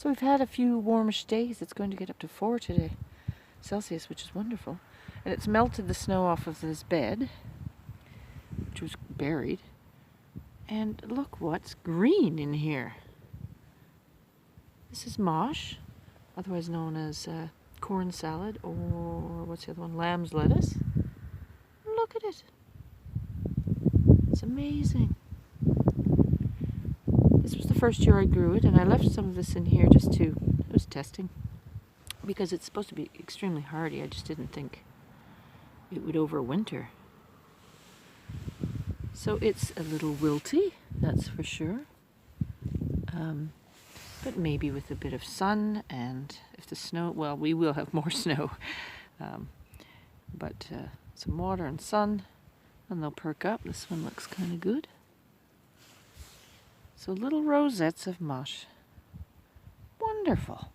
So we've had a few warmish days. It's going to get up to 4 today, Celsius, which is wonderful. And it's melted the snow off of this bed, which was buried. And look what's green in here. This is mosh, otherwise known as corn salad, or what's the other one? Lamb's lettuce. Look at it. It's amazing. This was the first year I grew it, and I left some of this in here just to, I was testing, because it's supposed to be extremely hardy. I just didn't think it would overwinter. So it's a little wilty, that's for sure. But maybe with a bit of sun, and if the snow, well, we will have more snow. But some water and sun, and they'll perk up. This one looks kind of good. So little rosettes of mosh. Wonderful.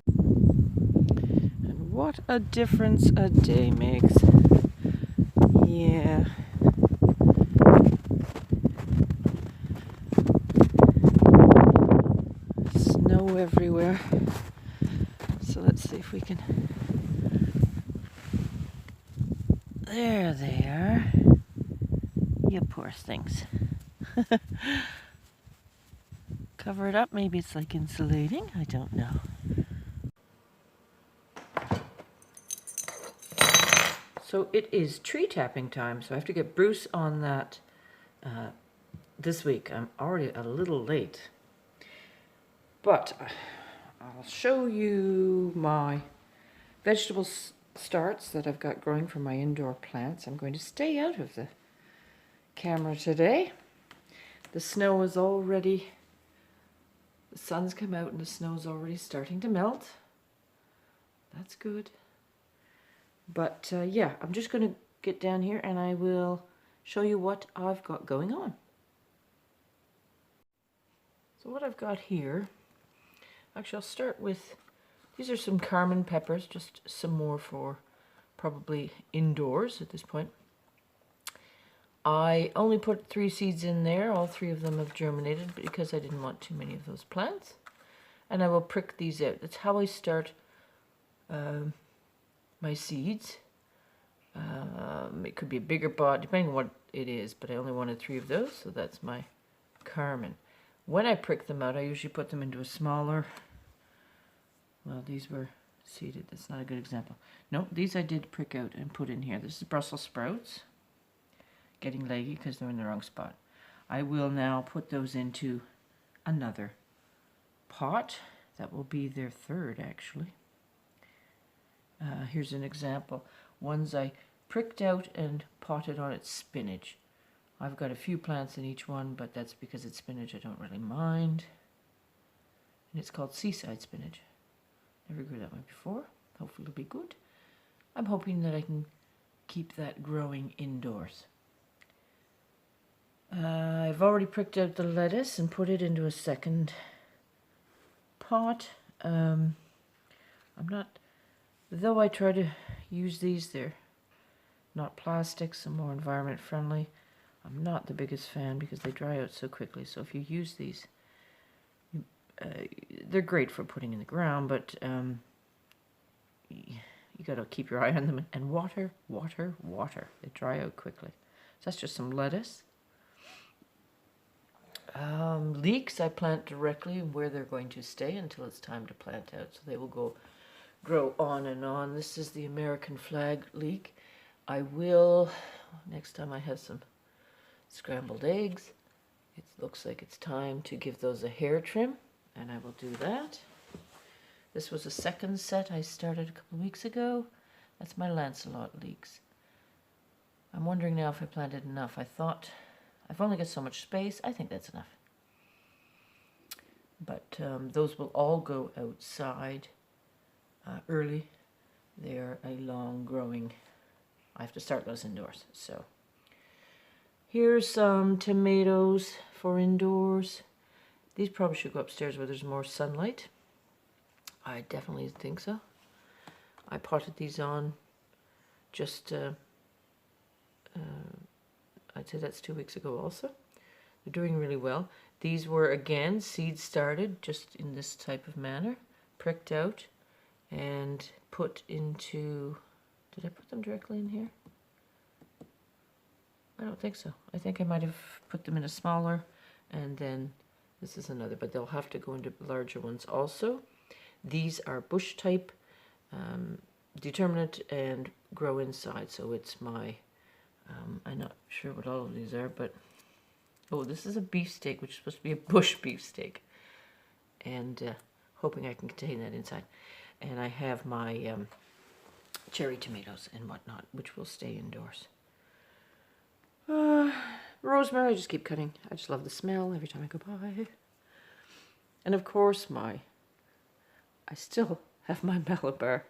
And what a difference a day makes. Yeah. Snow everywhere. So let's see if we can... There they are. You poor things. Cover it up. Maybe it's like insulating. I don't know. So it is tree tapping time, so I have to get Bruce on that this week. I'm already a little late. But I'll show you my vegetable starts that I've got growing for my indoor plants. I'm going to stay out of the camera today. The snow is already, the sun's come out and the snow's already starting to melt. That's good. But yeah, I'm just going to get down here and I will show you what I've got going on. So what I've got here, actually I'll start with, these are some Carmen peppers, just some more for probably indoors at this point. I only put 3 seeds in there. All 3 of them have germinated because I didn't want too many of those plants. And I will prick these out. That's how I start my seeds. It could be a bigger pot, depending on what it is, but I only wanted 3 of those, so that's my Carmen. When I prick them out, I usually put them into a smaller, well, these were seeded. That's not a good example. No, these I did prick out and put in here. This is Brussels sprouts. Getting leggy because they're in the wrong spot. I will now put those into another pot. That will be their 3rd, actually. Here's an example. Ones I pricked out and potted on, it's spinach. I've got a few plants in each one, but that's because it's spinach I don't really mind. And it's called seaside spinach. Never grew that one before. Hopefully it'll be good. I'm hoping that I can keep that growing indoors. I've already pricked out the lettuce and put it into a second pot. I'm not, though I try to use these, they're not plastics and more environment friendly. I'm not the biggest fan because they dry out so quickly. So if you use these, they're great for putting in the ground, but you got to keep your eye on them. And water, water, water. They dry out quickly. So that's just some lettuce. Leeks I plant directly where they're going to stay until it's time to plant out, so they will grow on and on. This is the American flag leek. I will, next time I have some scrambled eggs, it looks like it's time to give those a hair trim, and I will do that. This was a second set I started a couple of weeks ago. That's my Lancelot leeks. I'm wondering now if I planted enough. I thought I've only got so much space. I think that's enough. But those will all go outside early. They are a long growing. I have to start those indoors. So here's some tomatoes for indoors. These probably should go upstairs where there's more sunlight. I definitely think so. I potted these on just I'd say that's 2 weeks ago also. They're doing really well. These were again seed started just in this type of manner, pricked out and put into, did I put them directly in here? I don't think so. I think I might have put them in a smaller, and then this is another, but they'll have to go into larger ones also. These are bush type, determinate and grow inside, so it's my, I'm not sure what all of these are, but, oh, this is a beefsteak, which is supposed to be a bush beefsteak, and hoping I can contain that inside. And I have my cherry tomatoes and whatnot, which will stay indoors. Rosemary, I just keep cutting. I just love the smell every time I go by. And of course I still have my Malabar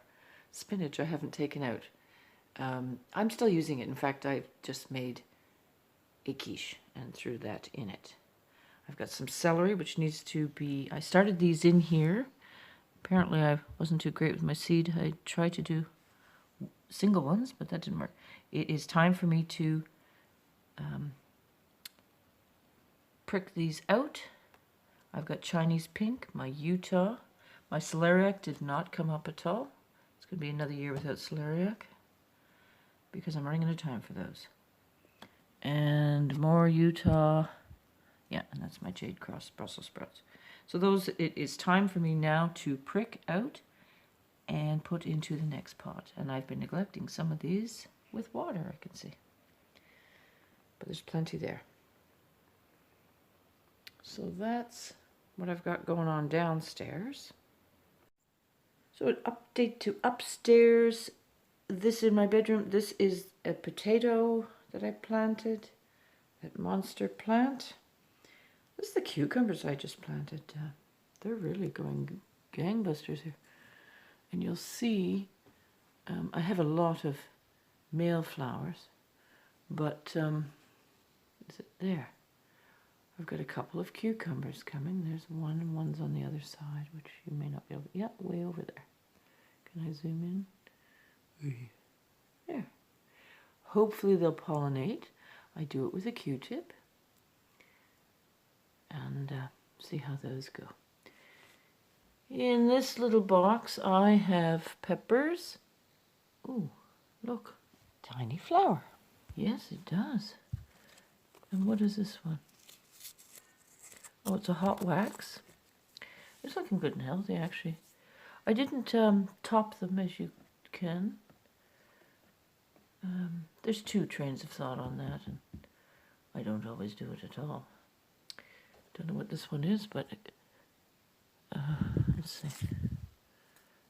spinach I haven't taken out. I'm still using it. In fact, I've just made a quiche and threw that in it. I've got some celery, which needs to be, I started these in here. Apparently I wasn't too great with my seed. I tried to do single ones, but that didn't work. It is time for me to prick these out. I've got Chinese pink, my Utah. My celeriac did not come up at all. It's going to be another year without celeriac because I'm running out of time for those. And more Utah. Yeah, and that's my Jade Cross Brussels sprouts. So those, it is time for me now to prick out and put into the next pot. And I've been neglecting some of these with water, I can see. But there's plenty there. So that's what I've got going on downstairs. So an update to upstairs. This in my bedroom, this is a potato that I planted, that monster plant. This is the cucumbers I just planted. They're really going gangbusters here. And you'll see I have a lot of male flowers, but is it there? I've got a couple of cucumbers coming. There's one and one's on the other side, which you may not be able to, yeah, way over there. Can I zoom in? There. Hopefully they'll pollinate. I do it with a Q-tip. And see how those go. In this little box I have peppers. Ooh, look, tiny flower. Yes, it does. And what is this one? Oh, it's a hot wax. It's looking good and healthy, actually. I didn't top them as you can. There's two trains of thought on that, and I don't always do it at all. Don't know what this one is, but let's see.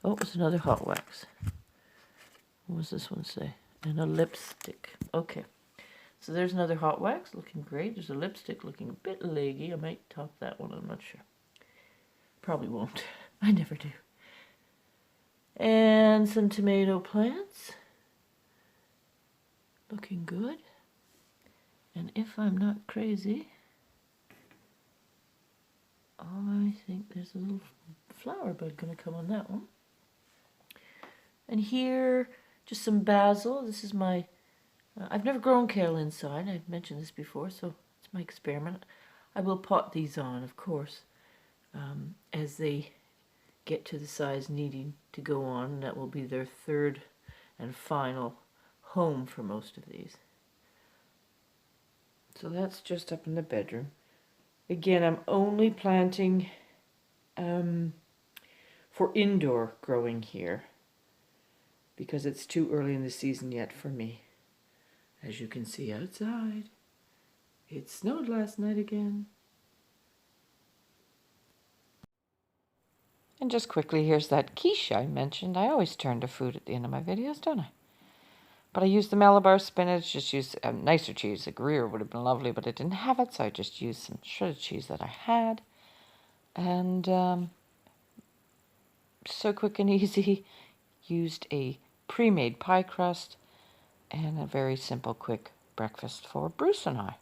Oh, it's another hot wax. What does this one say? And a lipstick. Okay. So there's another hot wax looking great. There's a lipstick looking a bit leggy. I might top that one, I'm not sure. Probably won't. I never do. And some tomato plants. Looking good. And if I'm not crazy, I think there's a little flower bud going to come on that one. And here, just some basil. This is my, I've never grown kale inside. I've mentioned this before, so it's my experiment. I will pot these on, of course, as they get to the size needing to go on. That will be their third and final home for most of these. So that's just up in the bedroom. Again, I'm only planting for indoor growing here because it's too early in the season yet for me. As you can see outside, it snowed last night again. And just quickly, here's that quiche I mentioned. I always turn to food at the end of my videos, don't I? But I used the Malabar spinach, just used a nicer cheese. A Gruyere would have been lovely, but I didn't have it, so I just used some shredded cheese that I had. And so quick and easy. Used a pre-made pie crust and a very simple, quick breakfast for Bruce and I.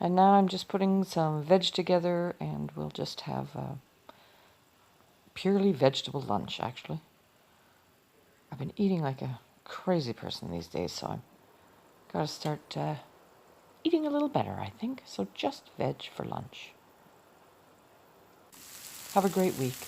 And now I'm just putting some veg together, and we'll just have a purely vegetable lunch, actually. I've been eating like a crazy person these days, so I'm gotta start eating a little better, I think. So just veg for lunch. Have a great week.